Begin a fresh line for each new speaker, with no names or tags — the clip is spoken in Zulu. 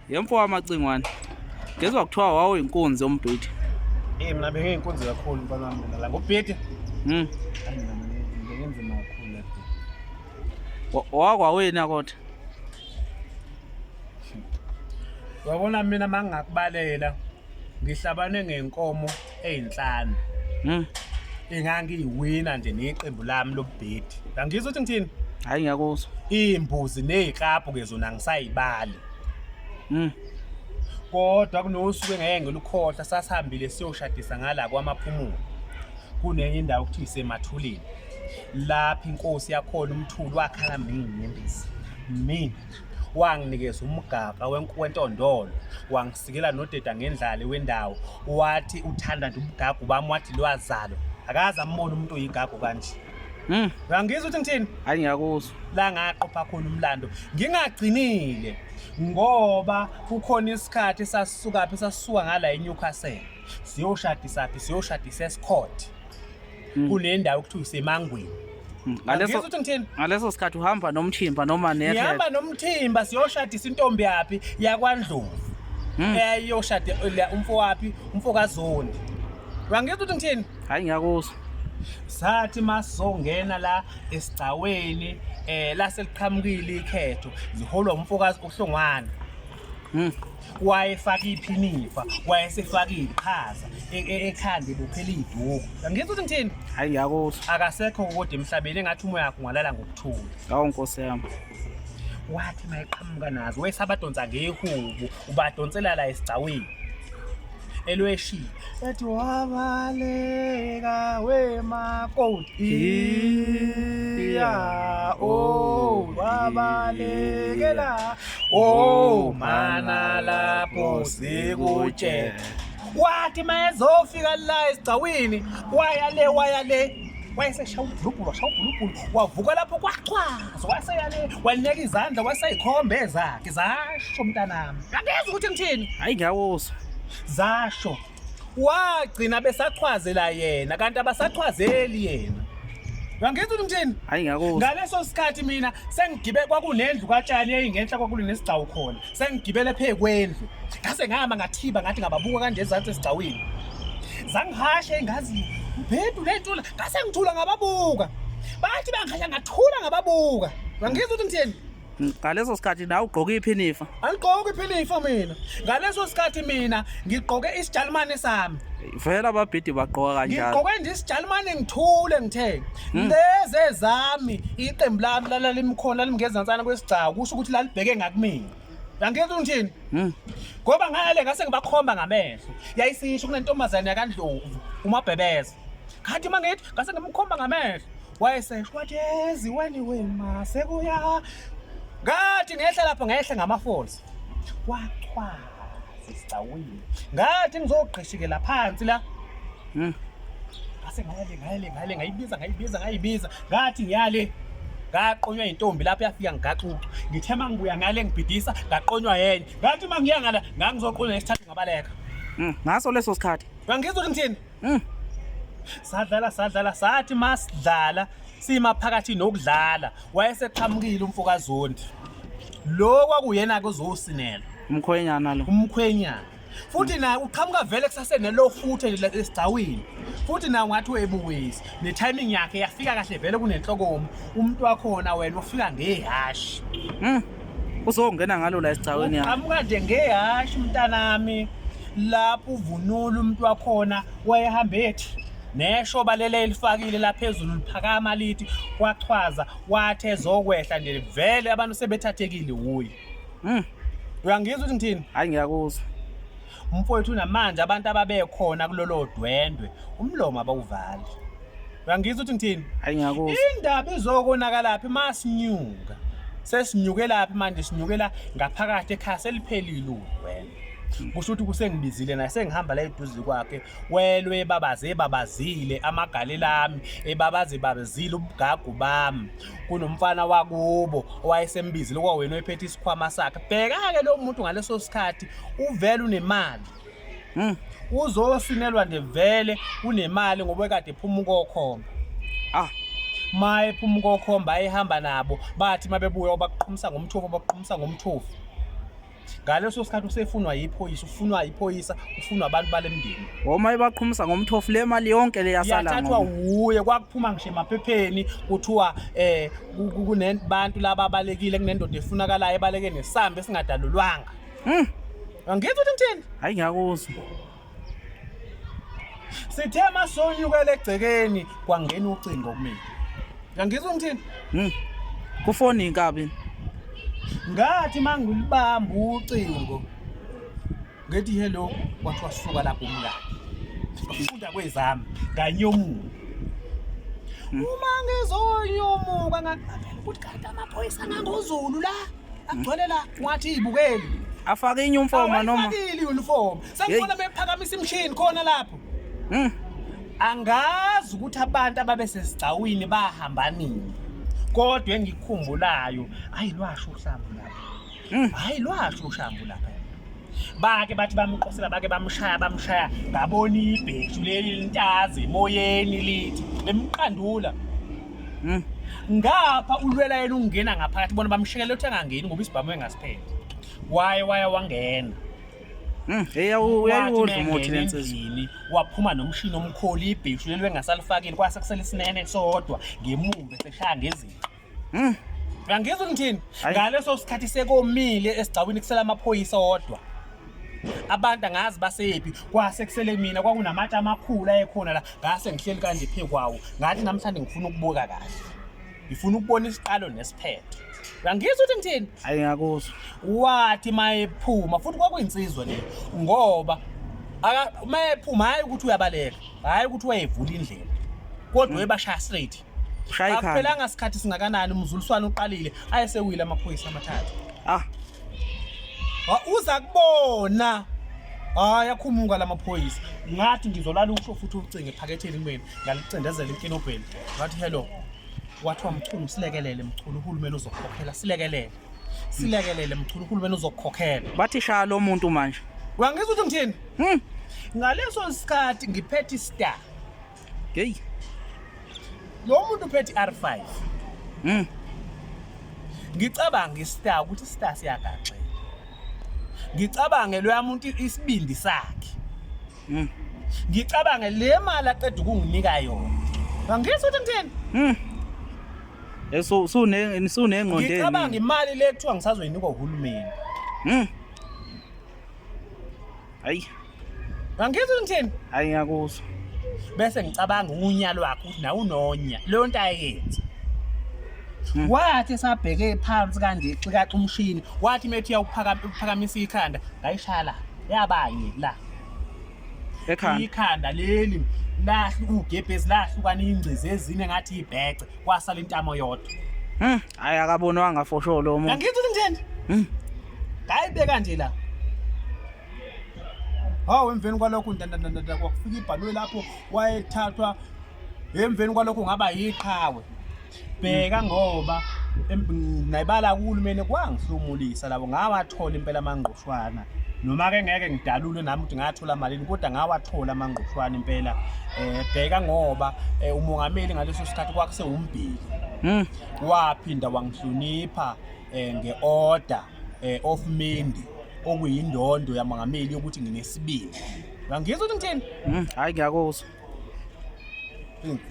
Yemfo wamacingwane. Ngezwe kuthiwa wawuyinkunzi yombhidi.
Mina bengiyinkunzi kakhulu mfana wami la ngobhidi. Hayi mina ngenzima kakhulu lapho.
Wakwawena kodwa.
Wabona mina mangingakubalela ngihlabane ngenkomo ezinhlanu. Engangiyiwina nje neqembu lami lobhidi. Angizwe ukuthi ngithini?
Hayi ngiyakuzwa.
Imbuzi neziklaphu ke zona ngisayibali. Kodwa kunosuku engeke ngilukhohlwa sasihambile siyoshadisa ngala kwamaphumulo. Kunenye indawo ukuthi isemathuleni. Lapha inkosi yakhona umthuli wakhala inyembezi. Mina wanginikeza umgaga wentondolo, wangisikela nodeda ngendlala wendawo. Wathi uthanda nje umgaga bami wathi lwazalo. Akaze ambone umuntu oyigagu kanje. Uyangizwa ukuthi ngithini?
Hayi ngiyakuzwa.
La ngaqopha khona umlando. Ngingagcinile ngoba kukhona isikhathi sasisuka ngala eNewcastle. Siyoshadisa eScott. Kunendawo ekuthiwa isemangweni.
Ngaleso sikhathi uhamba nomthimba noma nehle.
Ngihamba nomthimba siyoshadisa intombi yapi yakwaNdlovu. Eyoshada umfowaphi, umfokaZondi. Uyangizwa ukuthi ngithini?
Hayi ngiyakuzwa.
Sathi masizongena la esigcaweni laseliqhamukile ikhetho ziholwa umfokazi uHlongwane. Wayefaka iphinifa, wayesefaka iqhaza ekhanda bophela iduku. Angizwe ukuthi ngithini?
Hayi ngiyakuzwa.
Akasekho kodwa emhlabeni engathi umoya wakhe ungalala ngokuthula.
Hawu Nkosi yami.
Wathi mayiqhamuka nazo wesabadonsa ngehubo ubadonsela la esigcaweni. Elweshi ethi wabaleka wemakoti ya wabalekela mana lapho sikutshe. Wathi mayezofika la esigcawini waya le wayeseshaya ubhulubhulu wavuka lapho kwachwaza waseyale wanika izandla waseyikhomba ezakhe zasho mntanami. Angezwe ukuthi ngithini?
Hayi ngiyakuzwa.
Zasho wagcina besachwazela yena kanti abasachwazeli yena. Uyangizwa ukuthi ngithini?
Hayi ngiyakuzwa.
Ngaleso sikhathi mina sengigibe kwakunendlu kaTshali eyingenhla kwakunesigcawu khona. Sengigibele phekwendlu. Ngase ngahamba ngathiba ngathi ngababuka kanje ezantsi esigcawini. Zangihashe engazi ubhedu lentula ngase ngithula ngababuka. Bathi bangihasha ngathula ngababuka. Uyangizwa ukuthi ngithini?
Ngaleso sikhathi nawe ugqoke iphinifa.
Angigqoke iphinifa mina. Ngaleso sikhathi mina ngigqoke isijalimane sami.
Vela ababhidi bagqoka kanjalo.
Ngigqoke nje isijalimane ngithule ngithe. Lezi ezami iqembu lami lalimkhona limngezantsana kwesigcawu kusho ukuthi lalibheke ngakumina. Uyangizwa ukuthi ngithini? Ngoba ngale ngase ngibakhomba ngamehlo. Yayisisho kunentombazane yakwaNdlovu uMabhebeza. Kanti mangithi ngase ngimkhomba ngamehlo. Wayesesho wathi yezi wena sekuya ngathi ngehla lapho ngehla ngamafolsi wachwaza isicawini ngathi ngizogqishikela phansi la ngase ngale ngayibiza ngathi ngiyale ngaqonywa intombi lapho yafika ngigaxuxa ngithe mangibuya ngale ngibhidisa ngaqonywa yenye ngathi mangiya ngala ngangizoqonywa isithathu ngabaleka
ngaso leso sikhathi.
Uyangizwa ukuthi ngithini? Sadlala sathi masidlala simaphakathi nokudlala wayeseqhamukile umfokaZondi. Lo kwakuyena kuzosinela
Umkhwenyana lo.
Umkhwenyana. Futhi na uqhamuka vele kusasenelo futhe esigcawini. Futhi na ngathi webukwezi ne timing yakhe yafika kahle vele kunenhlokomo. Umuntu wakhona wena ufika ngehashi.
Uzongena ngalo la esigcaweni yakhe.
Uqhamuka nje ngehashi mntanami. Lapho uvunula umuntu wakhona wayehambe ethi neshoba lele elifakile la phezulu liphakama lithi wachwaza wathi ezokwehla nje vele abantu sebethathekile uyi. Uyangizwa ukuthi ngithini?
Hayi ngiyakuzwa.
Umfowethu namanje abantu ababekhona kulolo dwendwe umlomo abawuvali. Uyangizwa ukuthi ngithini?
Hayi ngiyakuzwa.
Indaba izokonakala laphi masinyuka. Sesinyuke laphi manje sinyukela ngaphakathi ekhaya seliphelile udwendwe. Kusho ukuthi kusengibizile naye sengihamba la eduze kwakhe welwe babazile amagalelo ami babazile ubugagu bami kunomfana wakubo owayesembizile kwawena oyiphethe isikhwama sakhe. Bheka ke lo muntu ngaleso sikhathi uvela unemali. Uzosinelwa nje vele unemali ngoba ekade ephuma ukokhomba. Maye ephuma ukokhomba ayehamba nabo bathi mabebuya baqhumisa ngomthofu ngaleso sikhathi usefunwa yiphoyisa, ufunwa abantu balemndeni.
Oma ibaqhumisa ngomthofu le mali yonke le yasala
Yathathwa uye kwakuphuma ngisho emaphepheni kuthiwa kunebantu laba abalekile kunendoda efunakalayo ebaleke nesambe esingadalulwanga. Angizwa ukuthi ngithini?
Hayi ngiyakuzwa.
Sithe masonyukele egcekeni kwangena ucingo kumina. Angizwa ngithini?
Kufoni inkabi.
Ngathi mangulibamba ucingo. Ngethi hello kwathiwa suka lapho umlalo. Ufunda kwezami nganyomuka. Uma ngizonyomuka ngaqaphela ukuthi kanti amaphoyisa ngangozulu la. Agcwele la ngathi ibukeli.
Afake inyumfomo noma?
Afake iuniform. Sengibona bephakamisa imshini khona lapho. Angazi ukuthi abantu ababesesigcawini bahamba nini. Kodwa engikukhumbulayo ayilwasho ushambu lapha. Ayilwasho ushambu lapha. Bake bathi bamqosela bake bamshaya ngabona ibheshu lelintazi emoyeni lithi lemqandula. Ngapha ulwela yena ungena ngaphakathi bona bamshekela uthi angangeni ngoba isibhamu engasiphethe. Waye wangena.
Uyayudla umuthi lensizini.
Waphuma nomshini omkholi ibheshu leli bengasalifakile kwase kusele isinene sodwa ngemumbe seshaya ngezinto. Ngangizwa ngithini? Ngaleso sikhathi sekomile esigcawini kusela amaphoyisa odwa. Abantu angazi basephi kwase kusele mina kwakunamatshe amakhulu ayekhona la ngase ngihleli kanje phekwawo ngathi namhlanje ngifuna ukubuka kahle. Ngifuna ukubona isiqalo nesiphetho. Ngangizwa ukuthi ngithini?
Hayi ngiyakuzwa.
Wathi mayephuma futhi kwakuyinsizwa le ngoba mayephuma hayi ukuthi uyabaleka, hayi ukuthi wayevula indlela. Kodwa webashaya straight.
Ushaya ikhanda.
Akuphelanga isikhathi singakanani umzuliswano uqalile ayesewile amaphoyisa amathathu. Uza kubona. Hayi akhumuka lamaphoyisa. Ngathi ngizolala usho futhi ucinge ephaketheni kumina ngalicindezela inkinobheli. Ngathi hello. Wathiwa mchulu silekelele mchulu uhulumeni uzokukhokhela silekelele mchulu uhulumeni uzokukhokhela.
Bathi shaya lo muntu manje.
Uyangizwa ukuthi ngithini? Ngaleso sikhathi ngiphethe istar.
Hey.
Lo muntu uphethe R5. Ngicabanga istar ukuthi istar siyagaxela. Ngicabange lo yamuntu isibindi sakhe. Ngicabange le mali aqeda ukunginika yona. Angizwa ukuthi ngithini?
Sunengqondeni.
Ngicabanga imali le kuthiwa ngisazoyinikwa uhulumeni.
Hayi.
Angizwa ngithini?
Hayi ngiyakuzwa.
Bese ngicabanga unyalo wakhe ukuthi nawu nonya leyo nto ayenze. Wathi sabheke phansi kanje xikaxa umshini wathi methi uphakamisa ikhanda ngayishaya la yabanye la.
Ekhanda.
Ikhanda leli lahla ugebhezi lahlukana ingcizi ezine ngathi ibhece kwasala intamo yodwa.
Hayi akabonwanga for sure lo muntu.
Angizwa ngithini? Ngayibeka nje la. Hawu emveni kwalokho ndandandanda kwakufika ibhalwe lapho wayethathwa emveni kwalokho ngaba yiqhawe. Bheka ngoba nayibala kuhulumeni kwangihlumulisa labo ngawathola impela amangqushwana. Noma ke ngeke ngidalule nami ukuthi ngathola malini kodwa ngawathola amangqushwana impela. Bheka ngoba umongameli ngaleso sikhathi kwakuse umbhili. Waphinda wangihlonipha ngeorder of Mendi okuyindondo yamongameli ukuthi nginesibindi. Ngangizwa ukuthi ngithini?
Hayi ngiyakuzwa.